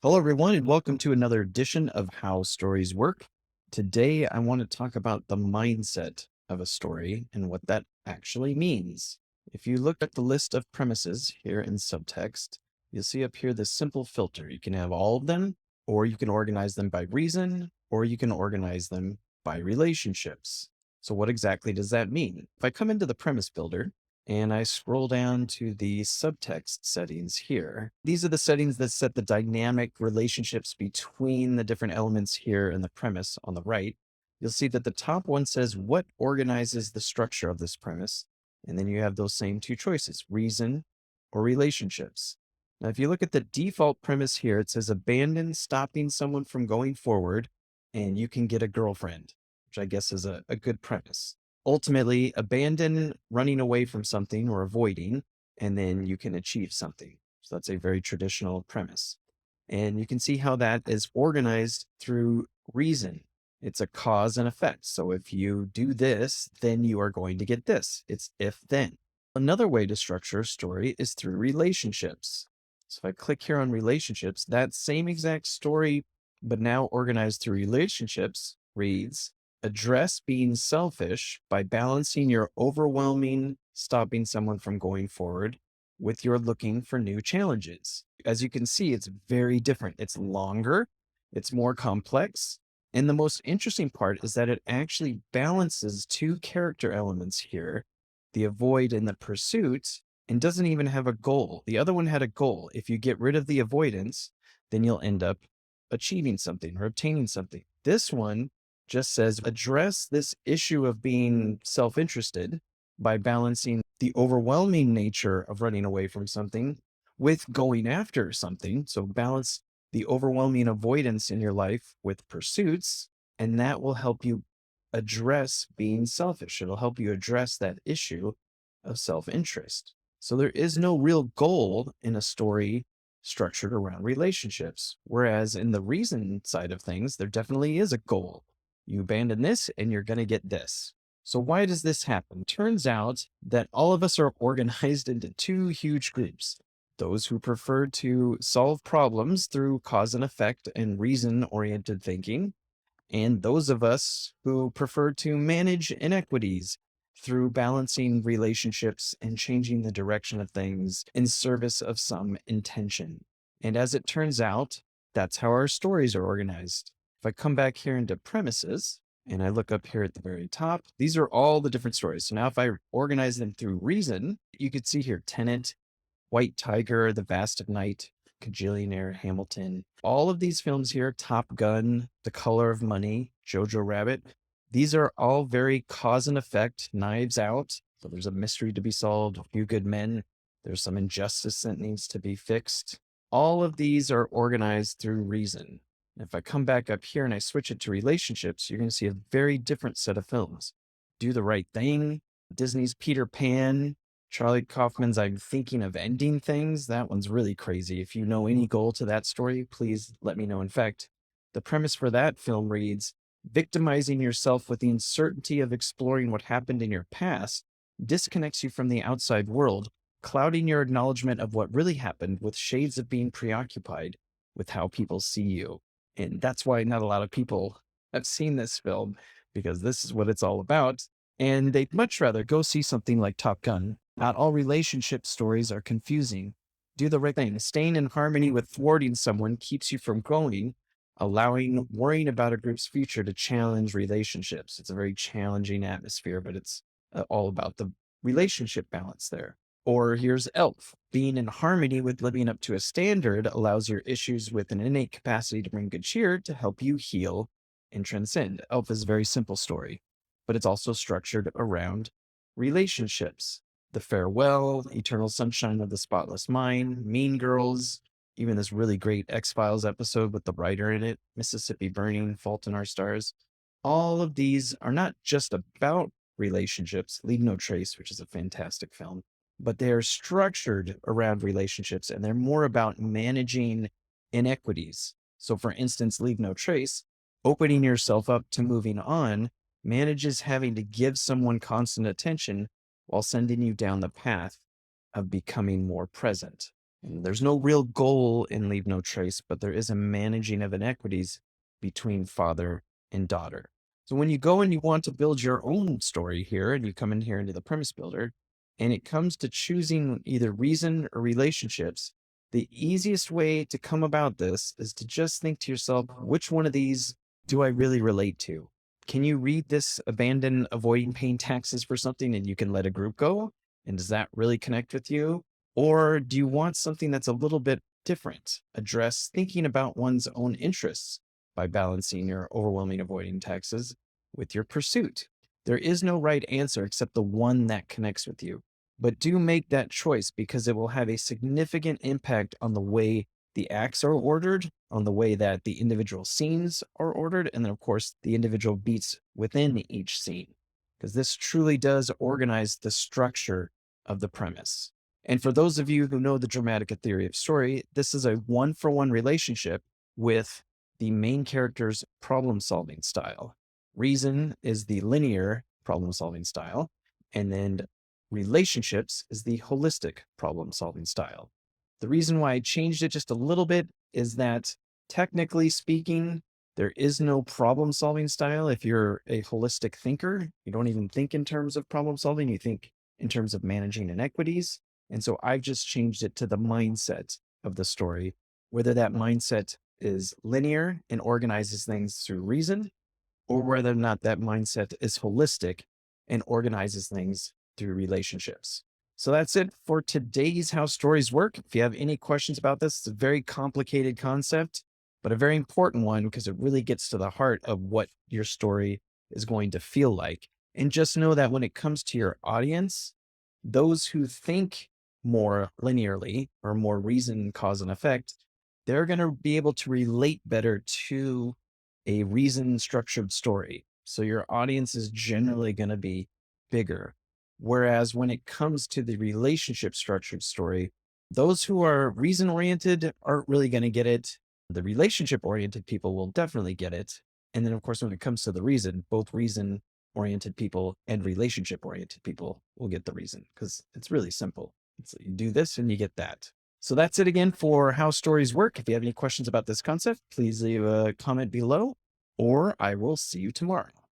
Hello, everyone, and welcome to another edition of How Stories Work. Today, I want to talk about the mindset of a story and what that actually means. If you look at the list of premises here in subtext, you'll see up here this simple filter. You can have all of them, or you can organize them by reason, or you can organize them by relationships. So, what exactly does that mean? If I come into the premise builder, and I scroll down to the subtext settings here. These are the settings that set the dynamic relationships between the different elements here in the premise on the right. You'll see that the top one says what organizes the structure of this premise. And then you have those same two choices, reason or relationships. Now, if you look at the default premise here, it says abandon stopping someone from going forward and you can get a girlfriend, which I guess is a good premise. Ultimately, abandon running away from something or avoiding, and then you can achieve something. So that's a very traditional premise. And you can see how that is organized through reason. It's a cause and effect. So if you do this, then you are going to get this. It's if then. Another way to structure a story is through relationships. So if I click here on relationships, that same exact story, but now organized through relationships, reads address being selfish by balancing your overwhelming stopping someone from going forward with your looking for new challenges. As you can see, it's very different. It's longer, it's more complex. And the most interesting part is that it actually balances two character elements here, the avoid and the pursuit, and doesn't even have a goal. The other one had a goal. If you get rid of the avoidance, then you'll end up achieving something or obtaining something. This one just says address this issue of being self interested by balancing the overwhelming nature of running away from something with going after something. So balance the overwhelming avoidance in your life with pursuits, and that will help you address being selfish. It'll help you address that issue of self interest. So there is no real goal in a story structured around relationships. Whereas in the reason side of things, there definitely is a goal. You abandon this and you're going to get this. So why does this happen? Turns out that all of us are organized into two huge groups. Those who prefer to solve problems through cause and effect and reason oriented thinking, and those of us who prefer to manage inequities through balancing relationships and changing the direction of things in service of some intention. And as it turns out, that's how our stories are organized. If I come back here into premises and I look up here at the very top, these are all the different stories. So now if I organize them through reason, you could see here Tenet, White Tiger, The Vast of Night, Kajillionaire, Hamilton. All of these films here, Top Gun, The Color of Money, Jojo Rabbit, these are all very cause and effect, Knives Out. So there's a mystery to be solved, A Few Good Men. There's some injustice that needs to be fixed. All of these are organized through reason. If I come back up here and I switch it to relationships, you're going to see a very different set of films. Do the Right Thing, Disney's Peter Pan, Charlie Kaufman's I'm Thinking of Ending Things. That one's really crazy. If you know any goal to that story, please let me know. In fact, the premise for that film reads victimizing yourself with the uncertainty of exploring what happened in your past disconnects you from the outside world, clouding your acknowledgement of what really happened with shades of being preoccupied with how people see you. And that's why not a lot of people have seen this film, because this is what it's all about. And they'd much rather go see something like Top Gun. Not all relationship stories are confusing. Do the right thing. Staying in harmony with thwarting someone keeps you from growing, allowing worrying about a group's future to challenge relationships. It's a very challenging atmosphere, but it's all about the relationship balance there. Or here's Elf. Being in harmony with living up to a standard allows your issues with an innate capacity to bring good cheer to help you heal and transcend. Elf is a very simple story, but it's also structured around relationships. The Farewell, Eternal Sunshine of the Spotless Mind, Mean Girls, even this really great X-Files episode with the writer in it, Mississippi Burning, Fault in Our Stars. All of these are not just about relationships, Leave No Trace, which is a fantastic film, but they're structured around relationships and they're more about managing inequities. So for instance, Leave No Trace, opening yourself up to moving on, manages having to give someone constant attention while sending you down the path of becoming more present. And there's no real goal in Leave No Trace, but there is a managing of inequities between father and daughter. So when you go and you want to build your own story here, and you come in here into the premise builder, and it comes to choosing either reason or relationships, the easiest way to come about this is to just think to yourself, which one of these do I really relate to? Can you read this abandon avoiding paying taxes for something and you can let a group go? And does that really connect with you? Or do you want something that's a little bit different? Address thinking about one's own interests by balancing your overwhelming avoiding taxes with your pursuit. There is no right answer except the one that connects with you. But do make that choice because it will have a significant impact on the way the acts are ordered, on the way that the individual scenes are ordered, and then, of course, the individual beats within each scene. Because this truly does organize the structure of the premise. And for those of you who know the Dramatica theory of story, this is a one-for-one relationship with the main character's problem-solving style. Reason is the linear problem-solving style, and then relationships is the holistic problem-solving style. The reason why I changed it just a little bit is that technically speaking, there is no problem-solving style. If you're a holistic thinker, you don't even think in terms of problem solving, you think in terms of managing inequities. And so I've just changed it to the mindset of the story, whether that mindset is linear and organizes things through reason, or whether or not that mindset is holistic and organizes things through relationships. So that's it for today's How Stories Work. If you have any questions about this, it's a very complicated concept, but a very important one because it really gets to the heart of what your story is going to feel like. And just know that when it comes to your audience, those who think more linearly or more reason, cause, and effect, they're going to be able to relate better to a reason structured story. So your audience is generally going to be bigger. Whereas when it comes to the relationship structured story, those who are reason oriented aren't really going to get it. The relationship oriented people will definitely get it. And then, of course, when it comes to the reason, both reason oriented people and relationship oriented people will get the reason because it's really simple. It's you do this and you get that. So that's it again for How Stories Work. If you have any questions about this concept, please leave a comment below, or I will see you tomorrow.